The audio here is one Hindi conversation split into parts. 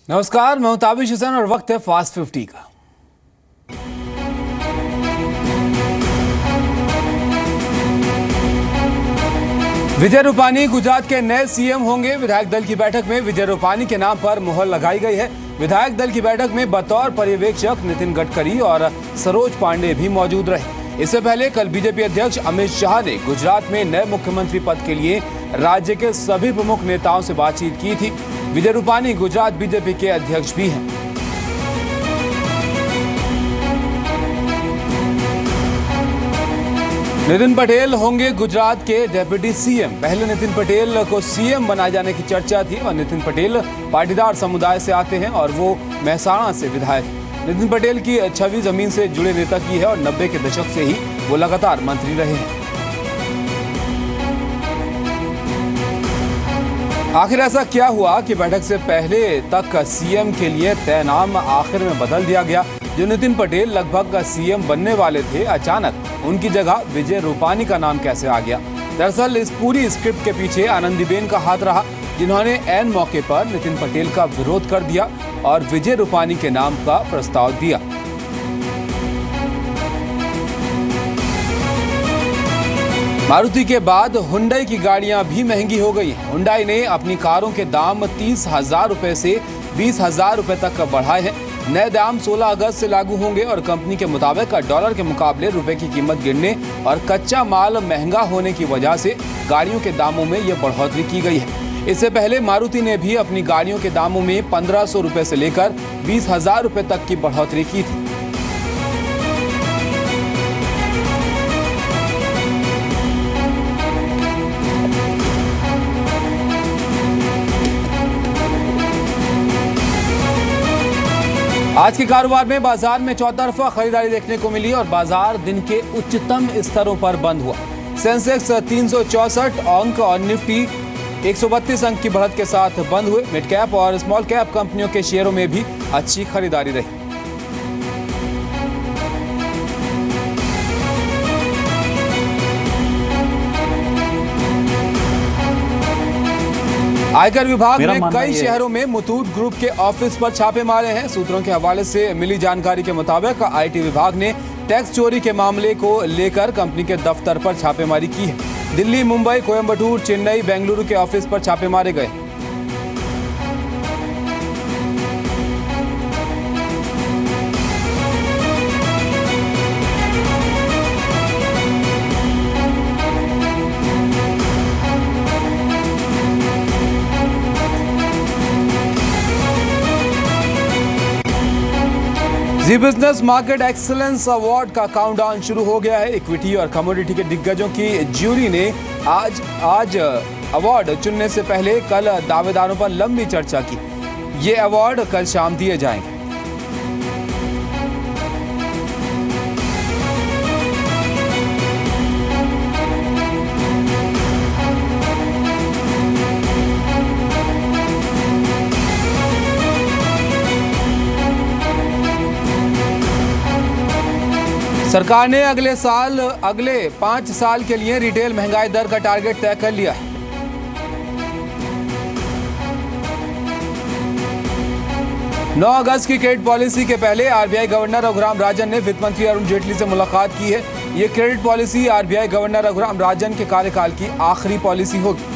नमस्कार, मैं हूं ताबिश हुसैन और वक्त है फास्ट 50 का। विजय रूपानी गुजरात के नए सीएम होंगे। विधायक दल की बैठक में विजय रूपानी के नाम पर मुहर लगाई गई है। विधायक दल की बैठक में बतौर पर्यवेक्षक नितिन गडकरी और सरोज पांडे भी मौजूद रहे। इससे पहले कल बीजेपी अध्यक्ष अमित शाह ने गुजरात में नए मुख्यमंत्री पद के लिए राज्य के सभी प्रमुख नेताओं से बातचीत की थी। विजय रूपानी गुजरात बीजेपी के अध्यक्ष भी हैं। नितिन पटेल होंगे गुजरात के डेप्यूटी सीएम। पहले नितिन पटेल को सीएम बनाए जाने की चर्चा थी और नितिन पटेल पाटीदार समुदाय से आते हैं और वो मेहसाणा से विधायक हैं। नितिन पटेल की छवि जमीन से जुड़े नेता की है और 90 के दशक से ही वो लगातार मंत्री रहे हैं। आखिर ऐसा क्या हुआ कि बैठक से पहले तक सीएम के लिए तय नाम आखिर में बदल दिया गया? जो नितिन पटेल लगभग सीएम बनने वाले थे, अचानक उनकी जगह विजय रूपानी का नाम कैसे आ गया? दरअसल इस पूरी स्क्रिप्ट के पीछे आनंदीबेन का हाथ रहा, जिन्होंने ऐन मौके पर नितिन पटेल का विरोध कर दिया और विजय रूपानी के नाम का प्रस्ताव दिया। मारुति के बाद हुंडई की गाड़ियां भी महंगी हो गई हैं। हुंडई ने अपनी कारों के दाम 30,000 रुपए से 20,000 रुपए तक बढ़ाए हैं। नए दाम 16 अगस्त से लागू होंगे और कंपनी के मुताबिक डॉलर के मुकाबले रुपए की कीमत गिरने और कच्चा माल महंगा होने की वजह से गाड़ियों के दामों में यह बढ़ोतरी की गई है। इससे पहले मारुति ने भी अपनी गाड़ियों के दामों में 1500 रुपए से लेकर 20,000 रुपए तक की बढ़ोतरी की थी। आज के कारोबार में बाजार में चौतरफा खरीदारी देखने को मिली और बाजार दिन के उच्चतम स्तरों पर बंद हुआ। सेंसेक्स 364 अंक और निफ्टी 132 अंक की बढ़त के साथ बंद हुए। मिड कैप और स्मॉल कैप कंपनियों के शेयरों में भी अच्छी खरीदारी रही। आयकर विभाग ने कई शहरों में मुथूट ग्रुप के ऑफिस पर छापे मारे हैं। सूत्रों के हवाले से मिली जानकारी के मुताबिक आईटी विभाग ने टैक्स चोरी के मामले को लेकर कंपनी के दफ्तर पर छापेमारी की है। दिल्ली, मुंबई, कोयंबटूर, चेन्नई, बेंगलुरु के ऑफिस पर छापे मारे गए। जी बिजनेस मार्केट एक्सीलेंस अवार्ड का काउंटडाउन शुरू हो गया है। इक्विटी और कमोडिटी के दिग्गजों की ज्यूरी ने आज अवार्ड चुनने से पहले कल दावेदारों पर लंबी चर्चा की। ये अवार्ड कल शाम दिए जाएंगे। सरकार ने अगले 5 साल के लिए रिटेल महंगाई दर का टारगेट तय कर लिया है। नौ अगस्त की क्रेडिट पॉलिसी के पहले आरबीआई गवर्नर रघुराम राजन ने वित्त मंत्री अरुण जेटली से मुलाकात की है। ये credit policy RBI governor Raghuram Rajan के कार्यकाल की आखिरी पॉलिसी होगी।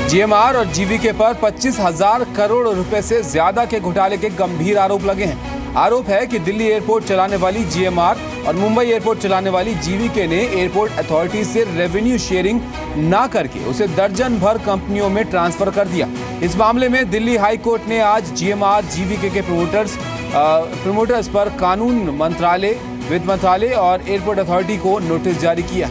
जीएमआर और जीवीके पर 25,000 करोड़ रुपए से ज्यादा के घोटाले के गंभीर आरोप लगे हैं। आरोप है कि दिल्ली एयरपोर्ट चलाने वाली जीएमआर और मुंबई एयरपोर्ट चलाने वाली जीवीके ने एयरपोर्ट अथॉरिटी से रेवेन्यू शेयरिंग ना करके उसे दर्जन भर कंपनियों में ट्रांसफर कर दिया। इस मामले में दिल्ली हाई कोर्ट ने आज जीएमआर जीवीके के प्रमोटर्स पर कानून मंत्रालय, वित्त मंत्रालय और एयरपोर्ट अथॉरिटी को नोटिस जारी किया।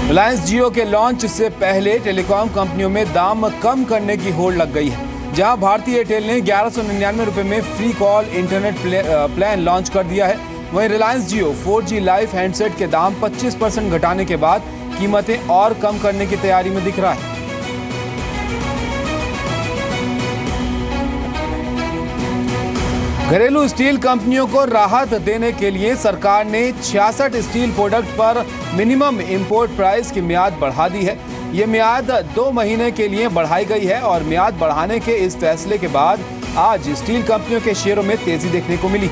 रिलायंस जियो के लॉन्च से पहले टेलीकॉम कंपनियों में दाम कम करने की होड़ लग गई है। जहां भारतीय एयरटेल ने 1199 रुपए में free call internet plan launch कर दिया है, वहीं रिलायंस जियो 4G लाइफ हैंडसेट के दाम 25% घटाने के बाद कीमतें और कम करने की तैयारी में दिख रहा है। घरेलू स्टील कंपनियों को राहत देने के लिए सरकार ने 66 स्टील प्रोडक्ट पर मिनिमम इंपोर्ट प्राइस की मियाद बढ़ा दी है। ये मियाद 2 महीने के लिए बढ़ाई गई है और मियाद बढ़ाने के इस फैसले के बाद आज स्टील कंपनियों के शेयरों में तेजी देखने को मिली।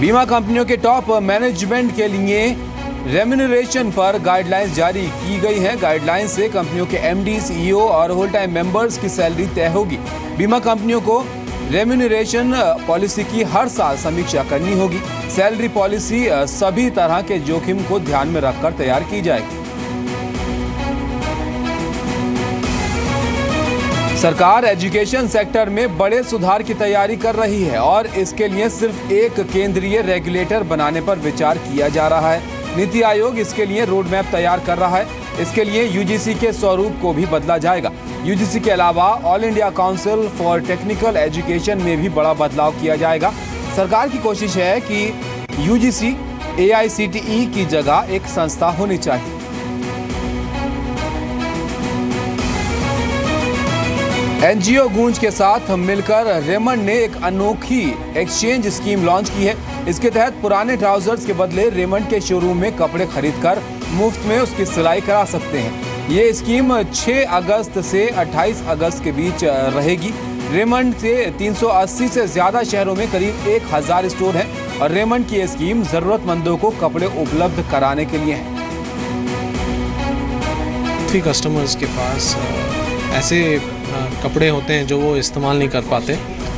बीमा कंपनियों के टॉप मैनेजमेंट के लिए रेम्यूनरेशन पर गाइडलाइंस जारी की गई है। गाइडलाइंस से कंपनियों के एमडी, सीईओ और होल टाइम मेंबर्स की सैलरी तय होगी। बीमा कंपनियों को रेम्यूनरेशन पॉलिसी की हर साल समीक्षा करनी होगी। सैलरी पॉलिसी सभी तरह के जोखिम को ध्यान में रखकर तैयार की जाएगी। सरकार एजुकेशन सेक्टर में बड़े सुधार की तैयारी कर रही है और इसके लिए सिर्फ एक केंद्रीय रेगुलेटर बनाने पर विचार किया जा रहा है। नीति आयोग इसके लिए रोड मैप तैयार कर रहा है। इसके लिए यूजीसी के स्वरूप को भी बदला जाएगा। यूजीसी के अलावा all India council for technical education में भी बड़ा बदलाव किया जाएगा। सरकार की कोशिश है कि यूजीसी एआईसीटीई की जगह एक संस्था होनी चाहिए। एनजीओ गूंज के साथ मिलकर रेमंड ने एक अनोखी एक्सचेंज स्कीम लॉन्च की है। इसके तहत पुराने ट्राउजर्स के बदले रेमंड के शोरूम में कपड़े खरीदकर मुफ्त में उसकी सिलाई करा सकते हैं। ये स्कीम 6 अगस्त से 28 अगस्त के बीच रहेगी। रेमंड के 380 से ज्यादा शहरों में करीब 1000 स्टोर हैं और रेमंड की ये स्कीम जरूरतमंदों को कपड़े उपलब्ध कराने के लिए है। कस्टमर्स के पास ऐसे कपड़े होते हैं जो वो इस्तेमाल नहीं कर पाते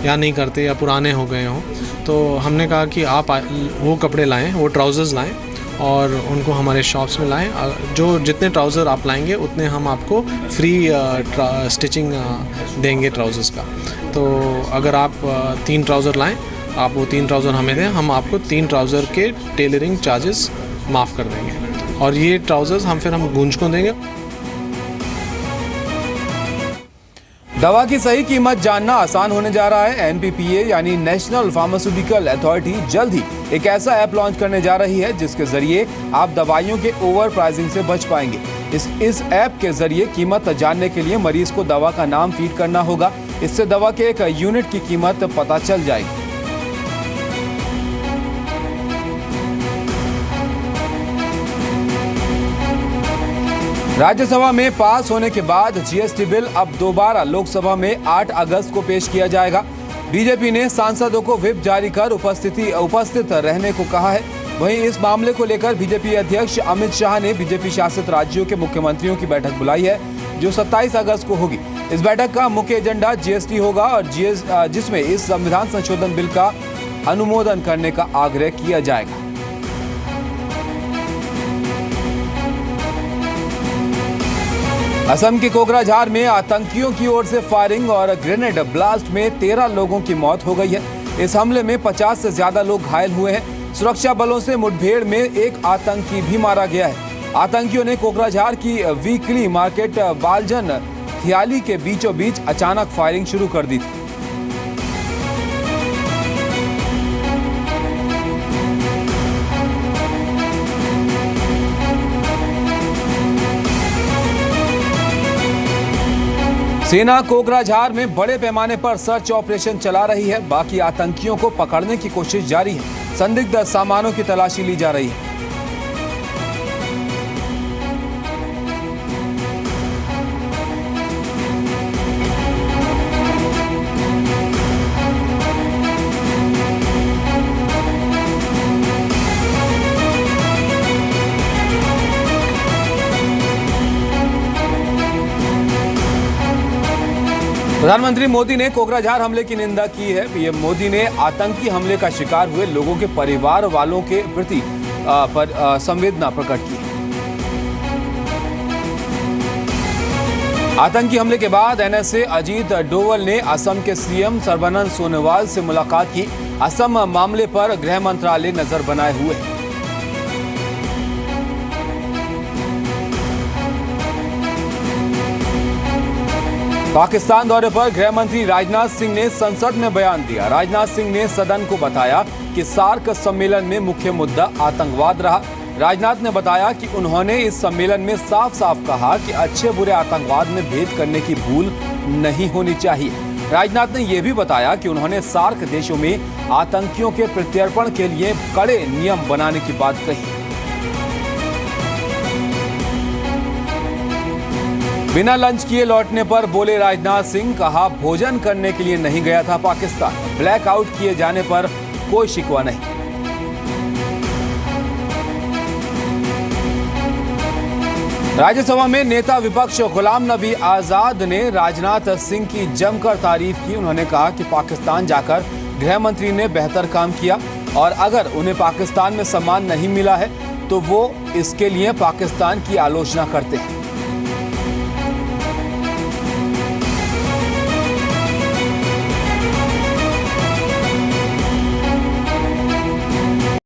या नहीं करते या पुराने हो गए हों, तो हमने कहा कि आप वो कपड़े लाएं, वो ट्राउज़र्स लाएं और उनको हमारे शॉप्स में लाएं। जो जितने ट्राउज़र आप लाएंगे उतने हम आपको फ्री स्टिचिंग देंगे ट्राउज़र्स का। तो अगर आप 3 ट्राउज़र लाएं, आप वो 3 ट्राउज़र हमें दें, हम आपको 3 ट्राउज़र के टेलरिंग चार्जेस माफ़ कर देंगे और ये ट्राउज़र्स हम गूंज को देंगे। दवा की सही कीमत जानना आसान होने जा रहा है। एनपीपीए यानी नेशनल फार्मास्यूटिकल अथॉरिटी जल्द ही एक ऐसा ऐप लॉन्च करने जा रही है जिसके जरिए आप दवाइयों के ओवर प्राइसिंग से बच पाएंगे। इस ऐप के जरिए कीमत जानने के लिए मरीज को दवा का नाम फीड करना होगा। इससे दवा के एक यूनिट की कीमत पता चल जाएगी। राज्यसभा में पास होने के बाद जीएसटी बिल अब दोबारा लोकसभा में 8 अगस्त को पेश किया जाएगा। बीजेपी ने सांसदों को व्हिप जारी कर उपस्थित रहने को कहा है। वहीं इस मामले को लेकर बीजेपी अध्यक्ष अमित शाह ने बीजेपी शासित राज्यों के मुख्यमंत्रियों की बैठक बुलाई है जो 27 अगस्त को होगी। इस बैठक का मुख्य एजेंडा जीएसटी होगा और जिसमें इस संविधान संशोधन बिल का अनुमोदन करने का आग्रह किया जाएगा। असम के कोकराझार में आतंकियों की ओर से फायरिंग और ग्रेनेड ब्लास्ट में 13 लोगों की मौत हो गई है। इस हमले में 50 से ज्यादा लोग घायल हुए हैं। सुरक्षा बलों से मुठभेड़ में एक आतंकी भी मारा गया है। आतंकियों ने कोकराझार की वीकली मार्केट बालजन थियाली के बीचों बीच अचानक फायरिंग शुरू कर दी थी। सेना कोकराझार में बड़े पैमाने पर सर्च ऑपरेशन चला रही है। बाकी आतंकियों को पकड़ने की कोशिश जारी है। संदिग्ध सामानों की तलाशी ली जा रही है। प्रधानमंत्री मोदी ने कोकराझार हमले की निंदा की है। पीएम मोदी ने आतंकी हमले का शिकार हुए लोगों के परिवार वालों के प्रति संवेदना प्रकट की। आतंकी हमले के बाद एनएसए अजीत डोवल ने असम के सीएम सर्बानंद सोनोवाल से मुलाकात की। असम मामले पर गृह मंत्रालय नजर बनाए हुए है। पाकिस्तान दौरे पर गृह मंत्री राजनाथ सिंह ने संसद में बयान दिया। राजनाथ सिंह ने सदन को बताया कि सार्क सम्मेलन में मुख्य मुद्दा आतंकवाद रहा। राजनाथ ने बताया कि उन्होंने इस सम्मेलन में साफ साफ कहा कि अच्छे बुरे आतंकवाद में भेद करने की भूल नहीं होनी चाहिए। राजनाथ ने यह भी बताया कि उन्होंने सार्क देशों में आतंकियों के प्रत्यर्पण के लिए कड़े नियम बनाने की बात कही। बिना लंच किए लौटने पर बोले राजनाथ सिंह, कहा भोजन करने के लिए नहीं गया था पाकिस्तान, ब्लैकआउट किए जाने पर कोई शिकवा नहीं। राज्यसभा में नेता विपक्ष गुलाम नबी आजाद ने राजनाथ सिंह की जमकर तारीफ की। उन्होंने कहा कि पाकिस्तान जाकर गृह मंत्री ने बेहतर काम किया और अगर उन्हें पाकिस्तान में सम्मान नहीं मिला है तो वो इसके लिए पाकिस्तान की आलोचना करते हैं।